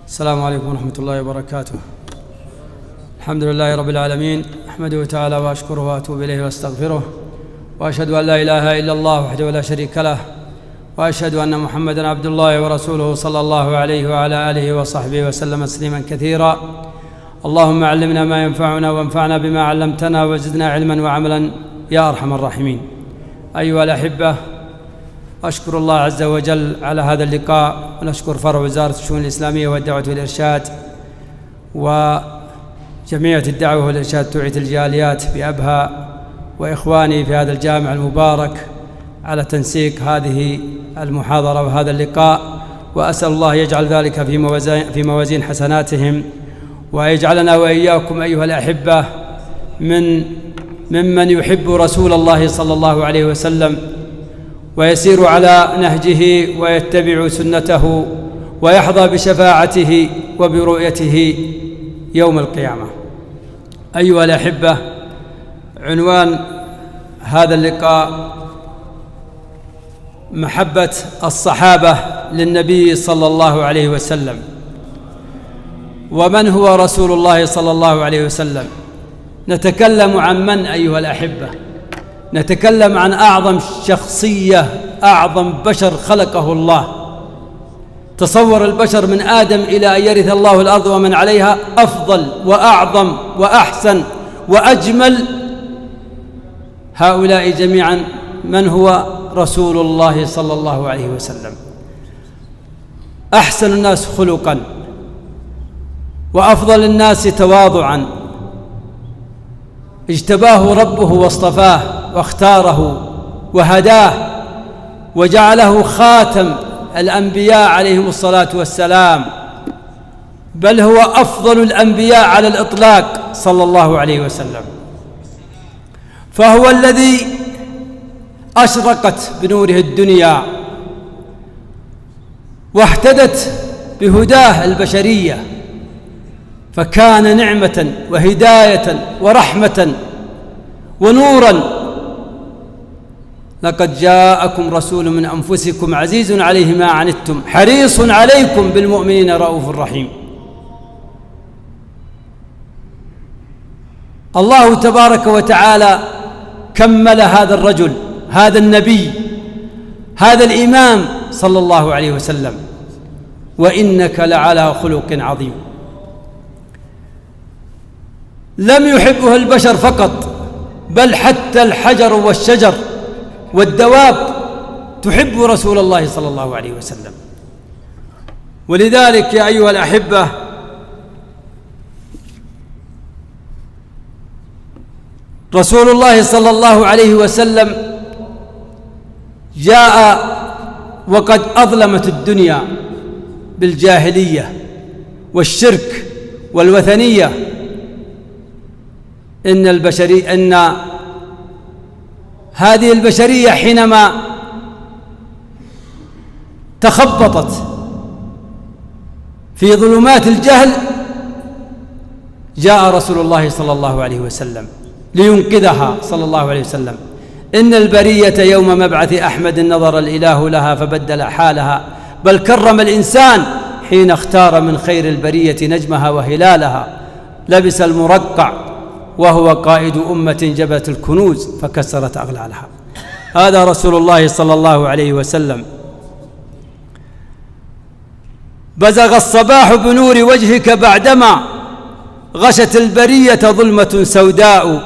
السلام عليكم ورحمة الله وبركاته. الحمد لله رب العالمين، أحمده تعالى وأشكره وأتوب إليه وأستغفره، وأشهد أن لا إله إلا الله وحده لا شريك له، وأشهد أن محمدًا عبد الله ورسوله صلى الله عليه وعلى آله وصحبه وسلم تسليمًا كثيرا. اللهم علمنا ما ينفعنا وانفعنا بما علمتنا وزدنا علما وعملا يا أرحم الراحمين. أيها الأحبة، أشكر الله عز وجل على هذا اللقاء، ونشكر فرع وزارة الشؤون الإسلامية والدعوة والإرشاد وجمعية الدعوة والإرشاد توعية الجاليات بأبها وإخواني في هذا الجامع المبارك على تنسيق هذه المحاضرة وهذا اللقاء، وأسأل الله يجعل ذلك في موازين حسناتهم، ويجعلنا وإياكم أيها الأحبة ممن يحب رسول الله صلى الله عليه وسلم ويسير على نهجه ويتبع سنته ويحظى بشفاعته وبرؤيته يوم القيامة. أيها الأحبة، عنوان هذا اللقاء محبة الصحابة للنبي صلى الله عليه وسلم. ومن هو رسول الله صلى الله عليه وسلم؟ نتكلم عن من أيها الأحبة؟ نتكلم عن أعظم شخصية، أعظم بشر خلقه الله. تصور البشر من آدم إلى أن يرث الله الأرض ومن عليها، أفضل وأعظم وأحسن وأجمل هؤلاء جميعا من هو رسول الله صلى الله عليه وسلم. أحسن الناس خلقا وأفضل الناس تواضعا، اجتباه ربه واصطفاه واختاره وهداه وجعله خاتم الأنبياء عليهم الصلاة والسلام، بل هو أفضل الأنبياء على الإطلاق صلى الله عليه وسلم. فهو الذي أشرقت بنوره الدنيا واهتدت بهداه البشرية، فكان نعمة وهداية ورحمة ونورا. لقد جاءكم رسول من أنفسكم عزيز عليه ما عنتم حريص عليكم بالمؤمنين رؤوف رحيم. الله تبارك وتعالى كمل هذا الرجل، هذا النبي، هذا الإمام صلى الله عليه وسلم: وإنك لعلى خلق عظيم. لم يحبه البشر فقط، بل حتى الحجر والشجر والدواب تحب رسول الله صلى الله عليه وسلم. ولذلك يا أيها الأحبة، رسول الله صلى الله عليه وسلم جاء وقد أظلمت الدنيا بالجاهلية والشرك والوثنية. إن هذه البشرية حينما تخبطت في ظلمات الجهل، جاء رسول الله صلى الله عليه وسلم لينقذها صلى الله عليه وسلم. إن البرية يوم مبعث أحمد نظر الإله لها فبدل حالها، بل كرم الإنسان حين اختار من خير البرية نجمها وهلالها. لبس المرقع وهو قائد أمة جبت الكنوز فكسرت أغلالها. هذا رسول الله صلى الله عليه وسلم. بزغ الصباح بنور وجهك بعدما غشت البرية ظلمة سوداء،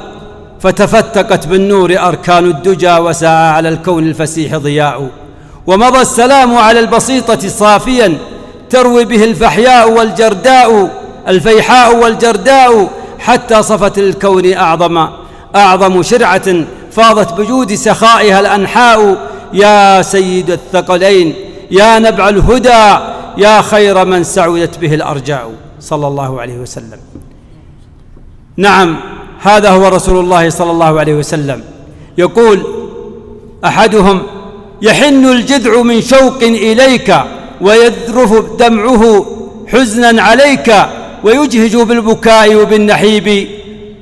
فتفتقت بالنور أركان الدجى وسعى على الكون الفسيح ضياء. ومضى السلام على البسيطة صافيا تروي به الفيحاء والجرداء، حتى صفت الكون أعظم شرعة فاضت بجود سخائها الأنحاء. يا سيد الثقلين يا نبع الهدى يا خير من سعدت به الأرجاء صلى الله عليه وسلم. نعم، هذا هو رسول الله صلى الله عليه وسلم. يقول أحدهم: يحن الجذع من شوق إليك ويذرف دمعه حزنا عليك، ويجهج بالبكاء وبالنحيب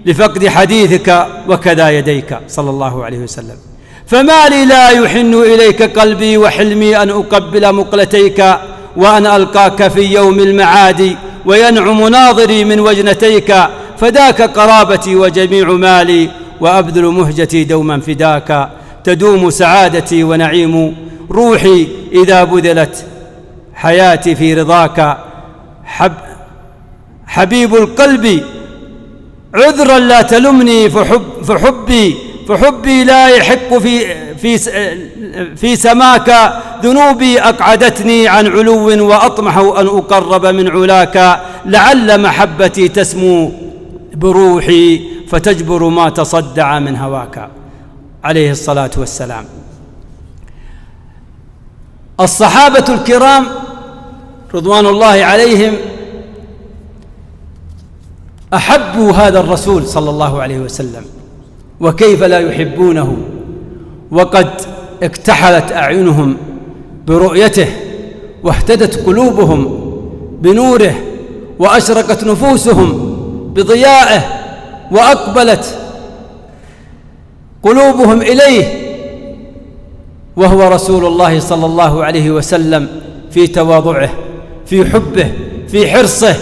لفقد حديثك وكذا يديك صلى الله عليه وسلم. فما لي لا يحن إليك قلبي وحلمي أن أقبل مقلتيك وأن ألقاك في يوم المعاد وينعم ناظري من وجنتيك، فداك قرابتي وجميع مالي، وأبذل مهجتي دوما فداك، تدوم سعادتي ونعيم روحي إذا بذلت حياتي في رضاك. حبيب القلب عذرا لا تلمني، فحبي لا يحق في سماك، ذنوبي أقعدتني عن علو وأطمح أن أقرب من علاك، لعل محبتي تسمو بروحي فتجبر ما تصدع من هواك، عليه الصلاة والسلام. الصحابة الكرام رضوان الله عليهم أحبوا هذا الرسول صلى الله عليه وسلم، وكيف لا يحبونه وقد اكتحلت أعينهم برؤيته، واهتدت قلوبهم بنوره، وأشرقت نفوسهم بضيائه، وأقبلت قلوبهم إليه، وهو رسول الله صلى الله عليه وسلم في تواضعه، في حبه، في حرصه،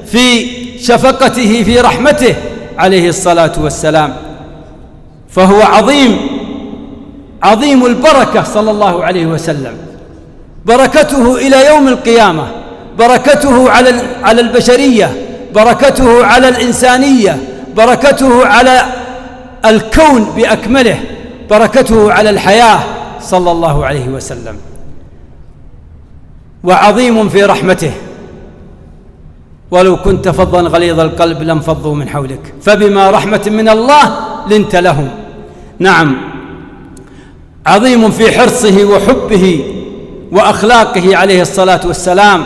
في شفقته، في رحمته، عليه الصلاة والسلام. فهو عظيم البركة صلى الله عليه وسلم، بركته إلى يوم القيامة، بركته على البشرية، بركته على الإنسانية، بركته على الكون بأكمله، بركته على الحياة صلى الله عليه وسلم. وعظيم في رحمته، ولو كنت فظا غليظ القلب لانفضوا من حولك، فبما رحمة من الله لنت لهم. نعم، عظيم في حرصه وحبه وأخلاقه عليه الصلاة والسلام.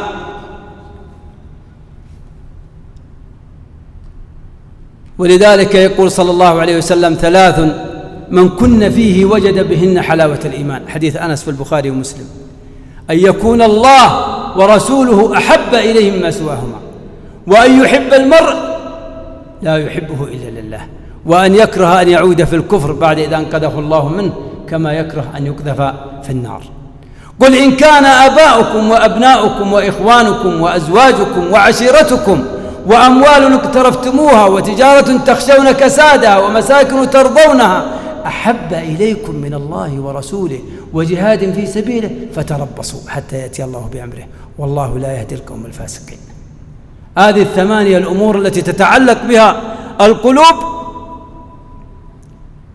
ولذلك يقول صلى الله عليه وسلم: 3 من كن فيه وجد بهن حلاوة الإيمان، حديث أنس في البخاري ومسلم: أن يكون الله ورسوله أحب إليه مما سواهما، وأن يحب المرء لا يحبه إلا لله، وأن يكره أن يعود في الكفر بعد إذا أنقذه الله منه، كما يكره أن يقذف في النار. قل إن كان آباؤكم وأبناؤكم وإخوانكم وأزواجكم وعشيرتكم وأموال اقترفتموها وتجارة تخشون كسادها ومساكن ترضونها أحب إليكم من الله ورسوله وجهاد في سبيله فتربصوا حتى يأتي الله بأمره والله لا يهدي القوم الفاسقين. هذه 8 الأمور التي تتعلق بها القلوب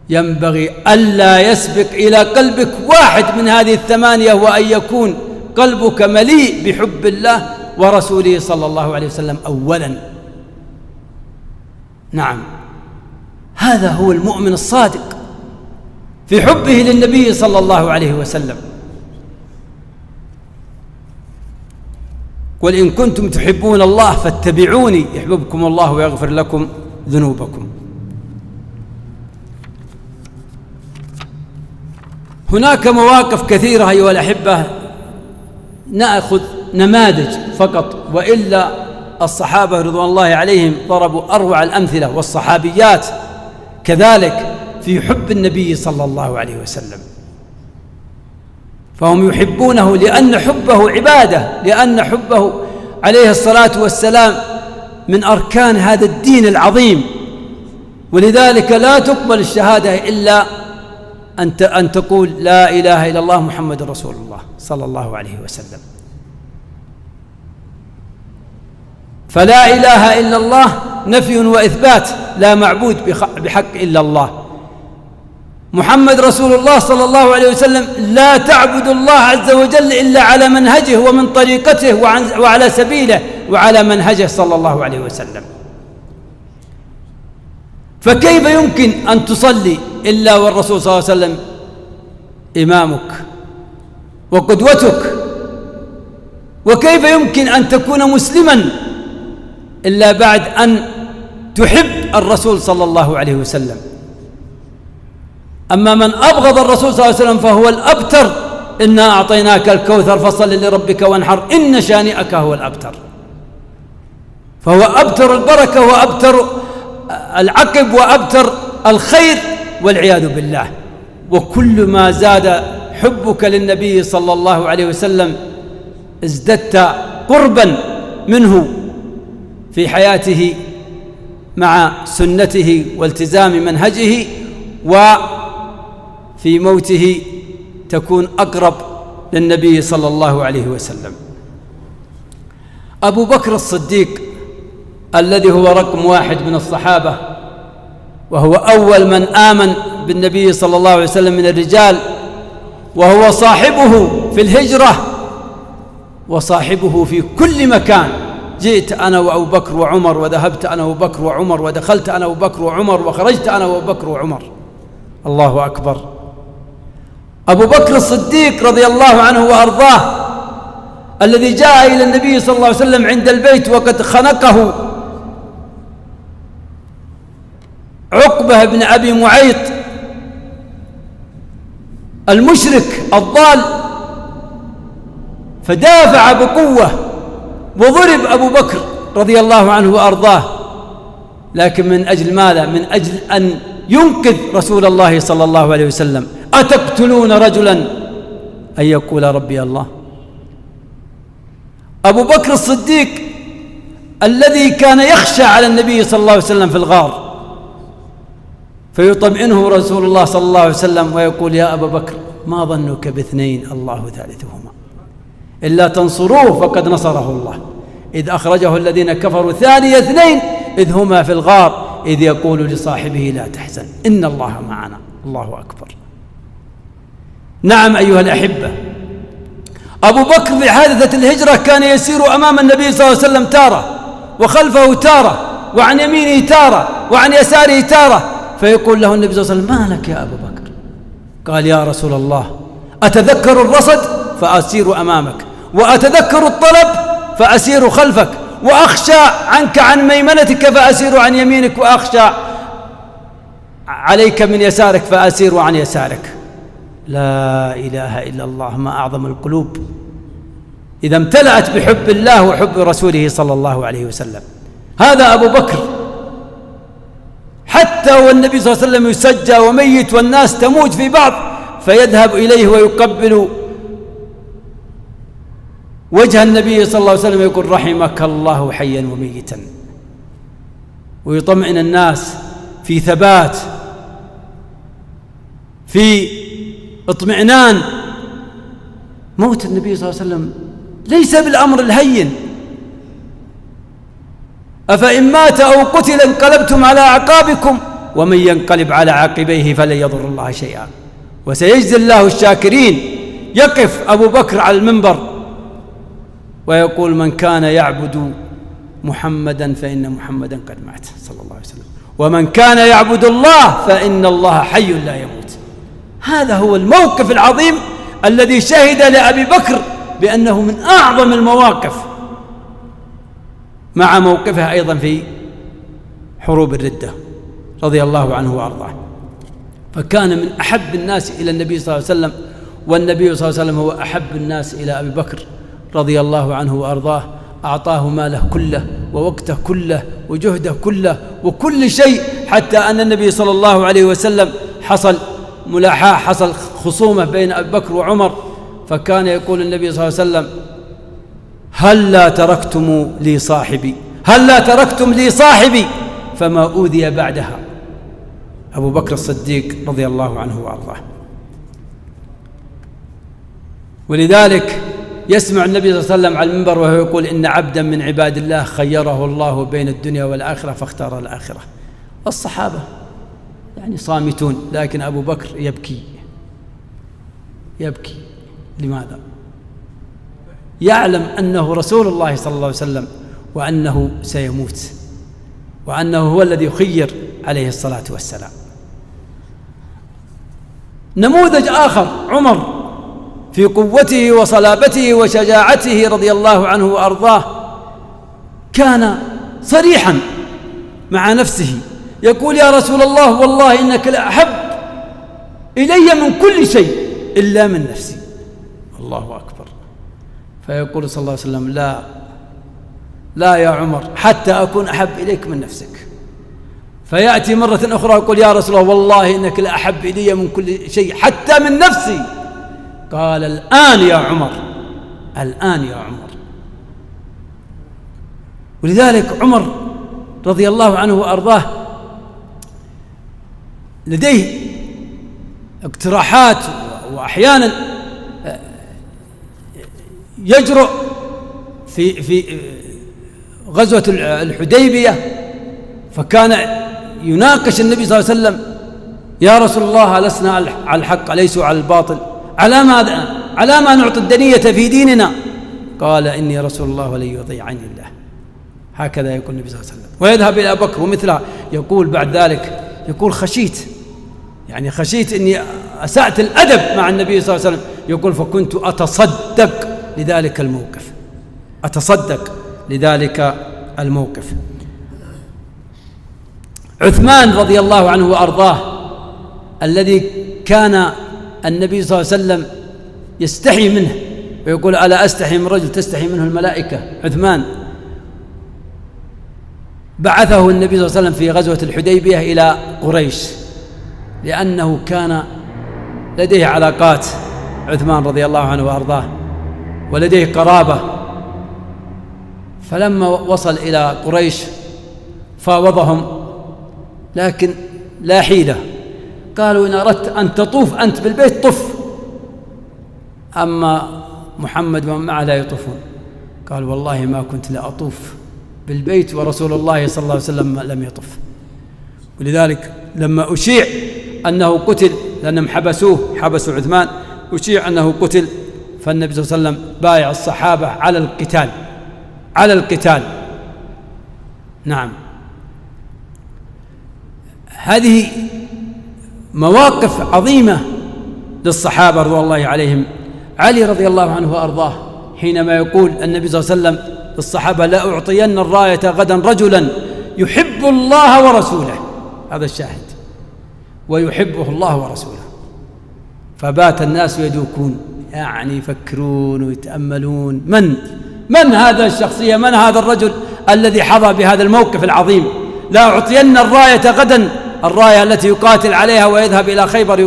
ينبغي ألا يسبق إلى قلبك واحد من هذه 8، وأن يكون قلبك مليء بحب الله ورسوله صلى الله عليه وسلم أولا. نعم، هذا هو المؤمن الصادق في حبه للنبي صلى الله عليه وسلم. قل إن كنتم تحبون الله فاتبعوني يحببكم الله ويغفر لكم ذنوبكم. هناك مواقف كثيرة أيها الأحبة، نأخذ نماذج فقط، وإلا الصحابة رضوان الله عليهم ضربوا أروع الأمثلة، والصحابيات كذلك في حب النبي صلى الله عليه وسلم. فهم يحبونه لأن حبه عبادة، لأن حبه عليه الصلاة والسلام من أركان هذا الدين العظيم. ولذلك لا تقبل الشهادة إلا أن تقول لا إله إلا الله محمد رسول الله صلى الله عليه وسلم. فلا إله إلا الله نفي وإثبات، لا معبود بحق إلا الله. محمد رسول الله صلى الله عليه وسلم لا تعبد الله عز وجل إلا على منهجه ومن طريقته وعلى سبيله وعلى منهجه صلى الله عليه وسلم. فكيف يمكن أن تصلي إلا والرسول صلى الله عليه وسلم إمامك وقدوتك؟ وكيف يمكن أن تكون مسلما إلا بعد أن تحب الرسول صلى الله عليه وسلم؟ أما من أبغض الرسول صلى الله عليه وسلم فهو الأبتر. إنا أعطيناك الكوثر فصل لربك وانحر إن شانئك هو الأبتر. فهو أبتر البركة وأبتر العقب وأبتر الخير والعياذ بالله. وكل ما زاد حبك للنبي صلى الله عليه وسلم ازددت قربا منه في حياته مع سنته والتزام منهجه، وفي موته تكون أقرب للنبي صلى الله عليه وسلم. أبو بكر الصديق الذي هو رقم 1 من الصحابة، وهو أول من آمن بالنبي صلى الله عليه وسلم من الرجال، وهو صاحبه في الهجرة وصاحبه في كل مكان. جئت أنا وأبو بكر وعمر، وذهبت أنا وأبو بكر وعمر، ودخلت أنا وأبو بكر وعمر، وخرجت أنا وأبو بكر وعمر. الله أكبر. أبو بكر الصديق رضي الله عنه وأرضاه الذي جاء إلى النبي صلى الله عليه وسلم عند البيت وقد خنقه عقبة بن أبي معيط المشرك الضال، فدافع بقوة وضرب أبو بكر رضي الله عنه وأرضاه، لكن من أجل ماذا؟ من أجل أن ينقذ رسول الله صلى الله عليه وسلم. أتقتلون رجلا أن يقول ربي الله؟ أبو بكر الصديق الذي كان يخشى على النبي صلى الله عليه وسلم في الغار، فيطمئنه رسول الله صلى الله عليه وسلم ويقول: يا أبا بكر ما ظنك باثنين الله ثالثهما إلا تنصروه فقد نصره الله إذ أخرجه الذين كفروا ثاني اثنين إذ هما في الغار إذ يقول لصاحبه لا تحزن إن الله معنا. الله أكبر. نعم أيها الأحبة، أبو بكر في حادثة الهجرة كان يسير أمام النبي صلى الله عليه وسلم تارة، وخلفه تارة، وعن يمينه تارة، وعن يساره تارة، فيقول له النبي صلى الله عليه وسلم: ما لك يا أبا بكر؟ قال: يا رسول الله أتذكر الرصد فأسير أمامك، وأتذكر الطلب فأسير خلفك، وأخشى عنك عن ميمنتك فأسير عن يمينك، وأخشى عليك من يسارك فأسير عن يسارك. لا إله إلا الله، ما أعظم القلوب إذا امتلأت بحب الله وحب رسوله صلى الله عليه وسلم. هذا أبو بكر، حتى والنبي صلى الله عليه وسلم يسجى وميت والناس تموت في بعض فيذهب إليه ويقبل وجه النبي صلى الله عليه وسلم ويقول: رحمك الله حيا وميتا، ويطمئن الناس في ثبات، في اطمئنان. موت النبي صلى الله عليه وسلم ليس بالأمر الهين. أفإن مات أو قتل انقلبتم على أعقابكم ومن ينقلب على عقبيه فلن يضر الله شيئا وسيجزي الله الشاكرين. يقف أبو بكر على المنبر ويقول: من كان يعبد محمدا فإن محمدا قد مات صلى الله عليه وسلم، ومن كان يعبد الله فإن الله حي لا يموت. هذا هو الموقف العظيم الذي شهد لأبي بكر بأنه من أعظم المواقف، مع موقفه أيضا في حروب الردة رضي الله عنه وأرضاه. فكان من أحب الناس إلى النبي صلى الله عليه وسلم، والنبي صلى الله عليه وسلم هو أحب الناس إلى أبي بكر رضي الله عنه وأرضاه. أعطاه ماله كله ووقته كله وجهده كله وكل شيء، حتى أن النبي صلى الله عليه وسلم حصل ملاحاة، حصل خصومة بين أبي بكر وعمر، فكان يقول النبي صلى الله عليه وسلم: هل لا تركتم لي صاحبي، هل لا تركتم لي صاحبي، فما أوذي بعدها. أبو بكر الصديق رضي الله عنه وأرضاه. ولذلك يسمع النبي صلى الله عليه وسلم على المنبر وهو يقول: إن عبدا من عباد الله خيره الله بين الدنيا والآخرة فاختار الآخرة. الصحابة يعني صامتون، لكن أبو بكر يبكي. لماذا؟ يعلم أنه رسول الله صلى الله عليه وسلم، وأنه سيموت، وأنه هو الذي يخير عليه الصلاة والسلام. نموذج آخر عمر في قوته وصلابته وشجاعته رضي الله عنه وأرضاه، كان صريحا مع نفسه يقول: يا رسول الله والله إنك لأحب إلي من كل شيء إلا من نفسي. الله أكبر. فيقول صلى الله عليه وسلم: لا يا عمر حتى أكون أحب إليك من نفسك. فيأتي مرة أخرى يقول: يا رسول الله والله إنك لأحب إلي من كل شيء حتى من نفسي. قال: الآن يا عمر الآن يا عمر. ولذلك عمر رضي الله عنه وأرضاه لديه اقتراحات، وأحيانا يجرؤ في غزوة الحديبية، فكان يناقش النبي صلى الله عليه وسلم: يا رسول الله لسنا على الحق ليسوا على الباطل، على ما نعطي الدنية في ديننا؟ قال: إني رسول الله ولن يضيعني الله. هكذا يقول النبي صلى الله عليه وسلم. ويذهب إلى أبي بكر ومثله يقول بعد ذلك، يقول: خشيت إني أسأت الأدب مع النبي صلى الله عليه وسلم. يقول: فكنت أتصدق لذلك الموقف. عثمان رضي الله عنه وأرضاه الذي كان النبي صلى الله عليه وسلم يستحي منه ويقول: ألا أستحي من رجل تستحي منه الملائكة. عثمان بعثه النبي صلى الله عليه وسلم في غزوة الحديبية إلى قريش، لأنه كان لديه علاقات عثمان رضي الله عنه وأرضاه ولديه قرابة. فلما وصل إلى قريش فاوضهم، لكن لا حيلة. قالوا: إن أردت أن تطوف أنت بالبيت طف، أما محمد ومن معه لا يطوفون. قال: والله ما كنت لأطوف بالبيت ورسول الله صلى الله عليه وسلم لم يطف. ولذلك لما أشيع أنه قتل، لأنهم حبسوا عثمان، أشيع أنه قتل، فالنبي صلى الله عليه وسلم بايع الصحابة على القتال. نعم، هذه مواقف عظيمة للصحابة رضوان الله عليهم. علي رضي الله عنه وأرضاه حينما يقول النبي صلى الله عليه وسلم للصحابة: لا أعطين الراية غدا رجلا يحب الله ورسوله، هذا الشاهد، ويحبه الله ورسوله. فبات الناس يدوكون، يعني يفكرون ويتأملون: من هذا الشخصية، من هذا الرجل الذي حظى بهذا الموقف العظيم؟ لا أعطين الراية غدا، الراية التي يقاتل عليها ويذهب إلى خيبر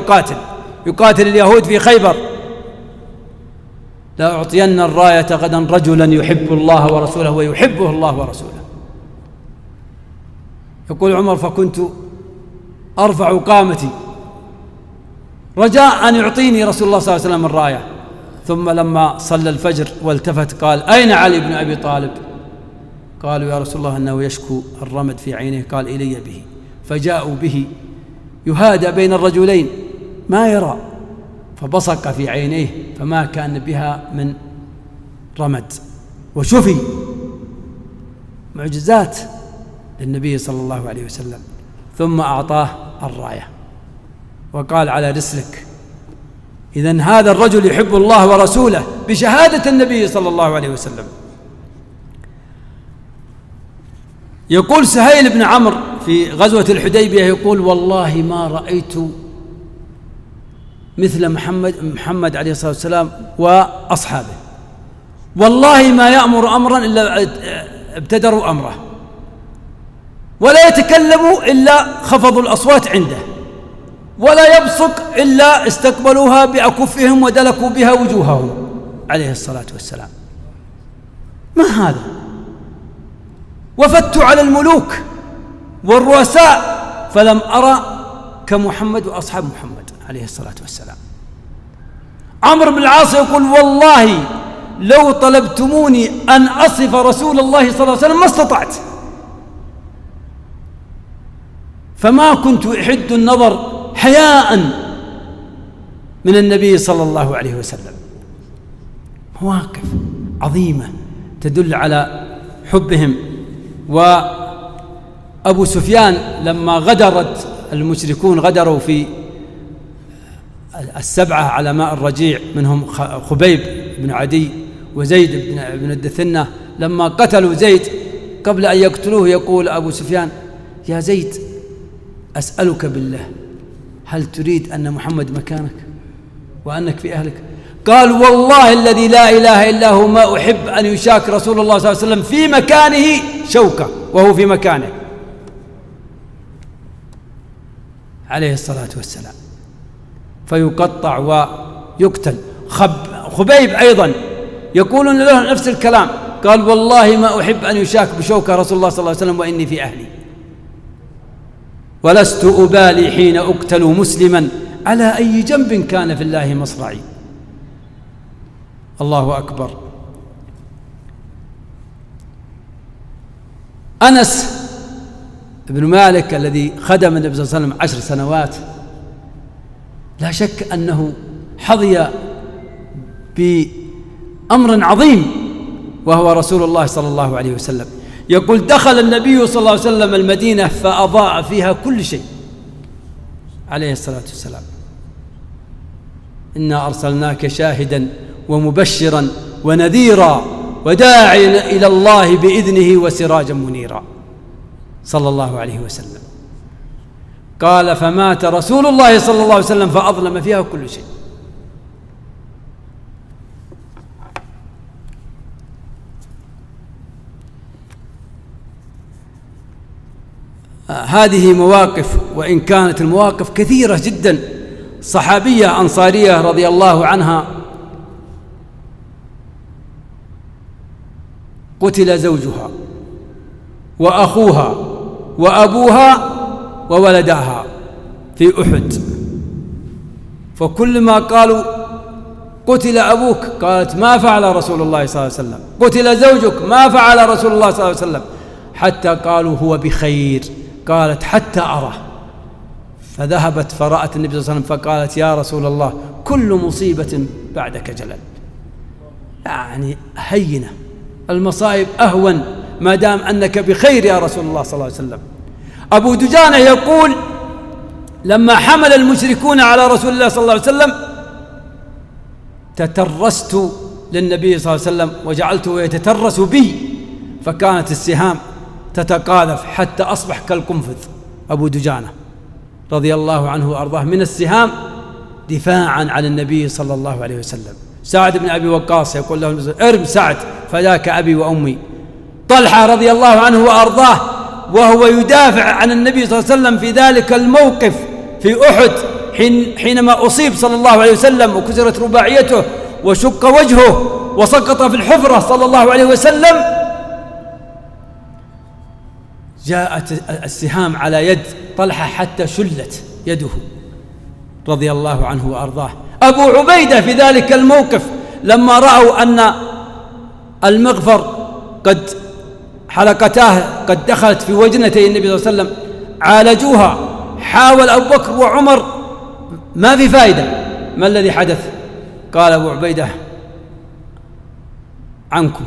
يقاتل اليهود في خيبر. لا أعطين الراية غدا رجلا يحب الله ورسوله ويحبه الله ورسوله. يقول عمر: فكنت أرفع قامتي رجاء أن يعطيني رسول الله صلى الله عليه وسلم الراية. ثم لما صلى الفجر والتفت قال: أين علي بن أبي طالب؟ قالوا: يا رسول الله أنه يشكو الرمد في عينه. قال: إلي به. فجاءوا به يهادى بين الرجلين ما يرى، فبصق في عينيه فما كان بها من رمد، وشفي. معجزات للنبي صلى الله عليه وسلم. ثم أعطاه الراية وقال: على رسلك. إذن هذا الرجل يحب الله ورسوله بشهادة النبي صلى الله عليه وسلم. يقول سهيل بن عمرو في غزوة الحديبية، يقول: والله ما رأيت مثل محمد عليه الصلاة والسلام وأصحابه، والله ما يأمر أمرا إلا ابتدروا أمره، ولا يتكلموا إلا خفضوا الأصوات عنده، ولا يبصق إلا استقبلوها بأكفهم ودلكوا بها وجوههم عليه الصلاة والسلام. ما هذا؟ وفدت على الملوك والرؤساء فلم أرى كمحمد وأصحاب محمد عليه الصلاة والسلام. عمرو بن العاص يقول: والله لو طلبتموني أن أصف رسول الله صلى الله عليه وسلم ما استطعت، فما كنت أحد النظر حياء من النبي صلى الله عليه وسلم. مواقف عظيمة تدل على حبهم. وأبو سفيان لما غدرت المشركون، غدروا في السبعة على ماء الرجيع، منهم خبيب بن عدي وزيد بن الدثنة، لما قتلوا زيد قبل أن يقتلوه يقول أبو سفيان: يا زيد أسألك بالله هل تريد أن محمد مكانك وأنك في أهلك؟ قال: والله الذي لا إله إلا هو ما أحب أن يشاك رسول الله صلى الله عليه وسلم في مكانه شوكة وهو في مكانه عليه الصلاة والسلام، فيقطع ويقتل. خبيب أيضا يقولون له نفس الكلام، قال والله ما أحب أن يشاك بشوكة رسول الله صلى الله عليه وسلم وإني في أهلي، ولست أبالي حين أقتل مسلما على أي جنب كان في الله مصرعي. الله أكبر. أنس بن مالك الذي خدم النبي صلى الله عليه وسلم 10 سنوات، لا شك أنه حظي بأمر عظيم وهو رسول الله صلى الله عليه وسلم. يقول دخل النبي صلى الله عليه وسلم المدينة فأضاء فيها كل شيء عليه الصلاة والسلام. إنا أرسلناك شاهدا ومبشرا ونذيرا وداعيا إلى الله بإذنه وسراجا منيرا صلى الله عليه وسلم. قال فمات رسول الله صلى الله عليه وسلم فأظلم فيها كل شيء. هذه مواقف، وإن كانت المواقف كثيرة جدا. صحابية أنصارية رضي الله عنها قتل زوجها وأخوها وأبوها وولدها في أحد، فكل ما قالوا قتل أبوك قالت ما فعل رسول الله صلى الله عليه وسلم، قتل زوجك ما فعل رسول الله صلى الله عليه وسلم، حتى قالوا هو بخير، قالت حتى أراه. فذهبت فرأت النبي صلى الله عليه وسلم فقالت يا رسول الله كل مصيبة بعدك جلل، يعني هينة، المصائب أهون ما دام أنك بخير يا رسول الله صلى الله عليه وسلم. أبو دجانة يقول لما حمل المشركون على رسول الله صلى الله عليه وسلم تترست للنبي صلى الله عليه وسلم وجعلته يتترس بي، فكانت السهام تتقاذف حتى أصبح كالقنفذ. أبو دجانة رضي الله عنه وأرضاه من السهام دفاعا عن النبي صلى الله عليه وسلم. سعد بن أبي وقاص يقول له ارم سعد فذاك أبي وأمي. طلحة رضي الله عنه وأرضاه وهو يدافع عن النبي صلى الله عليه وسلم في ذلك الموقف في أحد حينما أصيب صلى الله عليه وسلم وكسرت رباعيته وشق وجهه وسقط في الحفرة صلى الله عليه وسلم، جاءت السهام على يد طلحة حتى شلت يده رضي الله عنه وأرضاه. أبو عبيدة في ذلك الموقف لما رأوا أن المغفر قد حلقتاه قد دخلت في وجنتي النبي صلى الله عليه وسلم عالجوها، حاول أبو بكر وعمر ما في فائدة. ما الذي حدث؟ قال أبو عبيدة عنكم،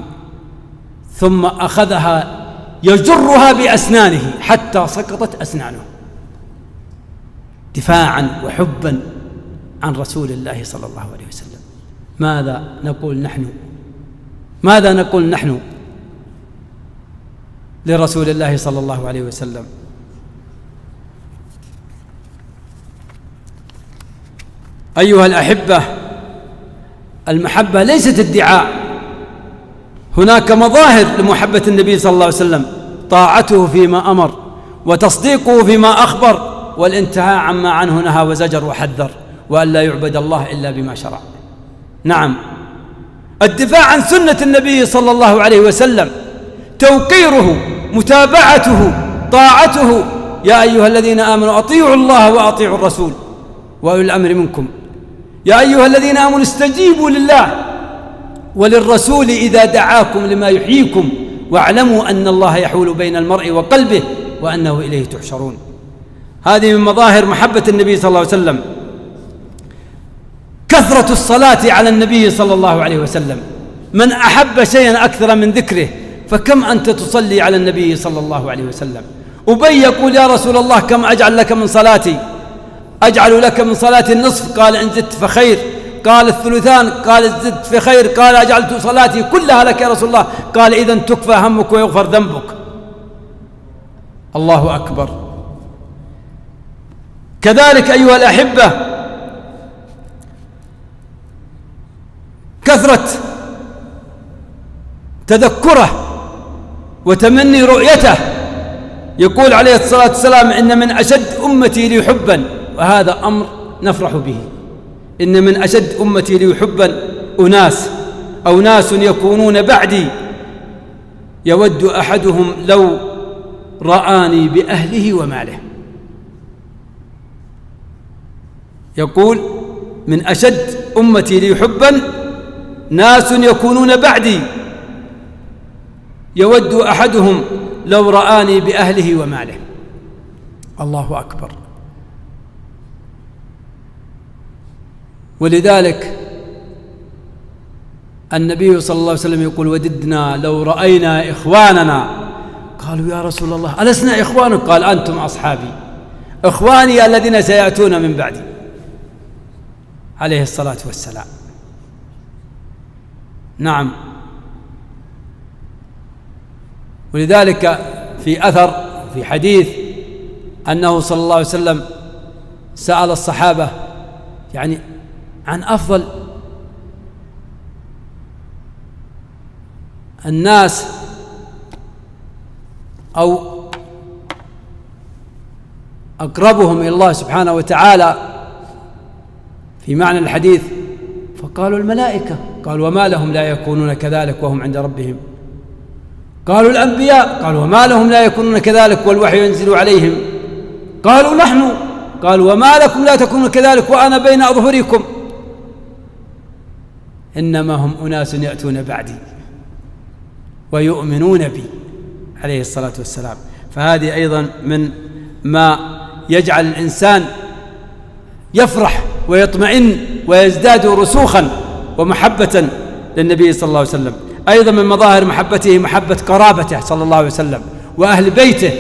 ثم أخذها يجرها بأسنانه حتى سقطت أسنانه دفاعا وحبا عن رسول الله صلى الله عليه وسلم. ماذا نقول نحن؟ ماذا نقول نحن لرسول الله صلى الله عليه وسلم؟ أيها الأحبة، المحبة ليست ادعاء، هناك مظاهر لمحبة النبي صلى الله عليه وسلم: طاعته فيما أمر، وتصديقه فيما أخبر، والانتهاء عما عنه نهى وزجر وحذر، وأن لا يعبد الله إلا بما شرع. نعم، الدفاع عن سنة النبي صلى الله عليه وسلم، توقيره، متابعته، طاعته. يا أيها الذين آمنوا أطيعوا الله وأطيعوا الرسول وأولي الأمر منكم. يا أيها الذين آمنوا استجيبوا لله وللرسول إذا دعاكم لما يحييكم واعلموا أن الله يحول بين المرء وقلبه وأنه إليه تحشرون. هذه من مظاهر محبة النبي صلى الله عليه وسلم كثرة الصلاة على النبي صلى الله عليه وسلم. من أحب شيئا أكثر من ذكره، فكم أنت تصلي على النبي صلى الله عليه وسلم؟ أبي يقول: يا رسول الله كم أجعل لك من صلاتي؟ أجعل لك من صلاتي النصف، قال إن زدت فخير، قال الثلثان، قال زدت فخير، قال أجعلت صلاتي كلها لك يا رسول الله، قال إذن تكفى همك ويغفر ذنبك. الله أكبر. كذلك أيها الأحبة، كثرة تذكره وتمني رؤيته. يقول عليه الصلاة والسلام: إن من أشد أمتي لي حبا، وهذا أمر نفرح به. إن من أشد أمتي لي حبا أناس أو ناس يكونون بعدي يود أحدهم لو رآني بأهله وماله. يقول من أشد أمتي لي حبا ناس يكونون بعدي يود أحدهم لو رآني بأهله وماله. الله أكبر. ولذلك النبي صلى الله عليه وسلم يقول وددنا لو رأينا إخواننا. قالوا يا رسول الله ألسنا إخوانك؟ قال أنتم أصحابي، إخواني الذين سيأتون من بعدي، عليه الصلاة والسلام. نعم. ولذلك في أثر في حديث أنه صلى الله عليه وسلم سأل الصحابة يعني عن أفضل الناس أو أقربهم إلى الله سبحانه وتعالى في معنى الحديث، فقالوا الملائكة. قالوا وما لهم لا يكونون كذلك وهم عند ربهم؟ قالوا الأنبياء. قالوا وما لهم لا يكونون كذلك والوحي ينزل عليهم؟ قالوا نحن. قالوا وما لكم لا تكونون كذلك وأنا بين أظهركم؟ إنما هم أناس يأتون بعدي ويؤمنون بي، عليه الصلاة والسلام. فهذه أيضا من ما يجعل الإنسان يفرح ويطمئن ويزداد رسوخا ومحبة للنبي صلى الله عليه وسلم. أيضا من مظاهر محبته محبة قرابته صلى الله عليه وسلم وأهل بيته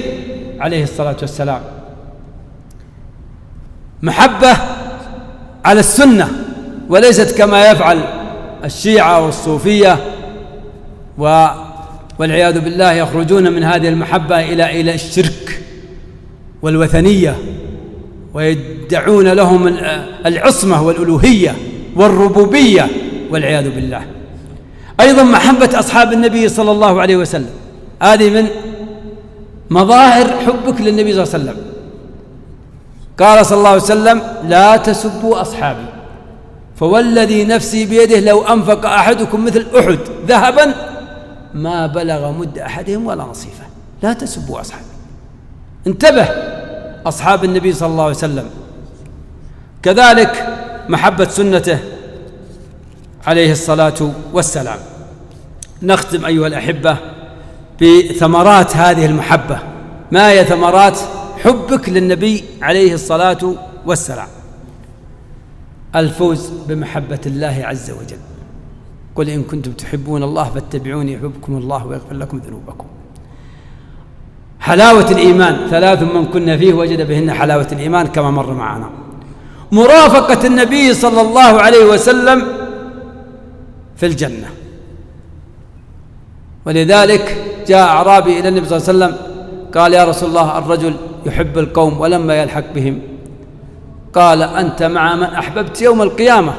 عليه الصلاة والسلام، محبة على السنة وليست كما يفعل الشيعة والصوفية والعياذ بالله، يخرجون من هذه المحبة إلى الشرك والوثنية، ويدعون لهم العصمة والألوهية والربوبية والعياذ بالله. أيضا محبة أصحاب النبي صلى الله عليه وسلم، هذه من مظاهر حبك للنبي صلى الله عليه وسلم. قال صلى الله عليه وسلم لا تسبوا أصحابي فوالذي نفسي بيده لو أنفق أحدكم مثل أحد ذهبا ما بلغ مد أحدهم ولا نصيفه. لا تسبوا أصحابي. انتبه، أصحاب النبي صلى الله عليه وسلم. كذلك محبة سنته عليه الصلاة والسلام. نختم أيها الأحبة بثمرات هذه المحبة. ما هي ثمرات حبك للنبي عليه الصلاة والسلام؟ الفوز بمحبة الله عز وجل. قل إن كنتم تحبون الله فاتبعوني يحببكم الله ويغفر لكم ذنوبكم. حلاوة الإيمان، 3 من كن فيه وجد بهن حلاوة الإيمان كما مر معنا. مرافقة النبي صلى الله عليه وسلم في الجنة. ولذلك جاء أعرابي إلى النبي صلى الله عليه وسلم قال يا رسول الله الرجل يحب القوم ولما يلحق بهم، قال أنت مع من أحببت يوم القيامة.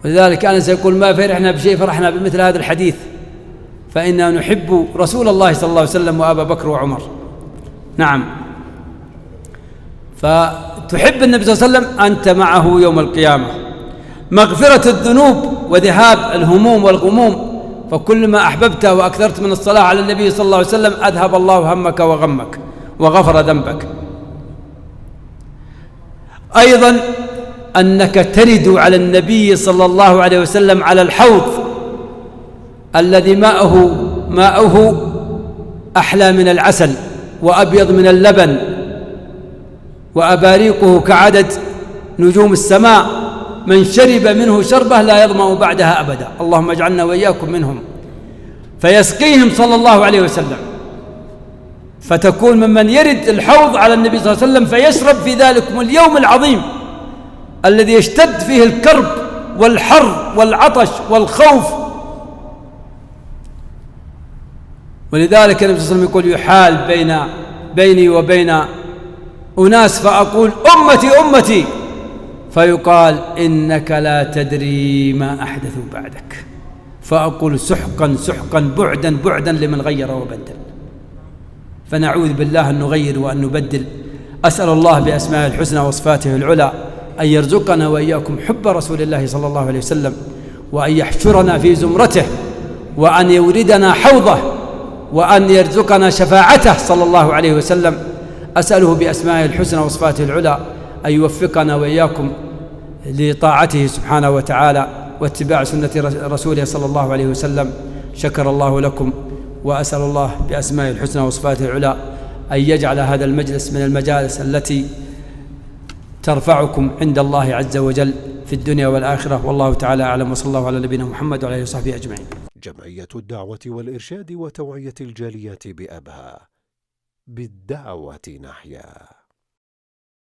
ولذلك أنس يقول ما فرحنا بشيء فرحنا بمثل هذا الحديث، فإننا نحب رسول الله صلى الله عليه وسلم وأبا بكر وعمر. نعم. فتحب النبي صلى الله عليه وسلم أنت معه يوم القيامة. مغفرة الذنوب وذهاب الهموم والغموم، فكل ما أحببته وأكثرت من الصلاة على النبي صلى الله عليه وسلم أذهب الله همك وغمك وغفر ذنبك. أيضا أنك ترد على النبي صلى الله عليه وسلم على الحوض الذي ماؤه أحلى من العسل وأبيض من اللبن وأباريقه كعدد نجوم السماء، من شرب منه شربة لا يظمأ بعدها أبدا. اللهم اجعلنا وإياكم منهم. فيسقيهم صلى الله عليه وسلم، فتكون ممن يرد الحوض على النبي صلى الله عليه وسلم فيشرب في ذلكم اليوم العظيم الذي يشتد فيه الكرب والحر والعطش والخوف. ولذلك النبي صلى الله عليه وسلم يقول يحال بيني وبين أناس فأقول أمتي أمتي، فيقال إنك لا تدري ما أحدثوا بعدك، فأقول سحقا سحقا بعدا بعدا لمن غير وبدل. فنعوذ بالله أن نغير وأن نبدل. أسأل الله بأسمائه الحسنى وصفاته العلى أن يرزقنا وإياكم حب رسول الله صلى الله عليه وسلم، وأن يحشرنا في زمرته، وأن يوردنا حوضه، وأن يرزقنا شفاعته صلى الله عليه وسلم. أسأله بأسمائه الحسنى وصفاته العلى أن يوفقنا وإياكم لطاعته سبحانه وتعالى واتباع سنة رسوله صلى الله عليه وسلم. شكر الله لكم، وأسأل الله بأسمائه الحسنى وصفاته العلى أن يجعل هذا المجلس من المجالس التي ترفعكم عند الله عز وجل في الدنيا والآخرة. والله تعالى أعلم، وصلى الله على نبينا محمد وعلى آله وصحبه أجمعين. جمعية الدعوة والإرشاد وتوعية الجاليات بأبها، بالدعوة نحيا.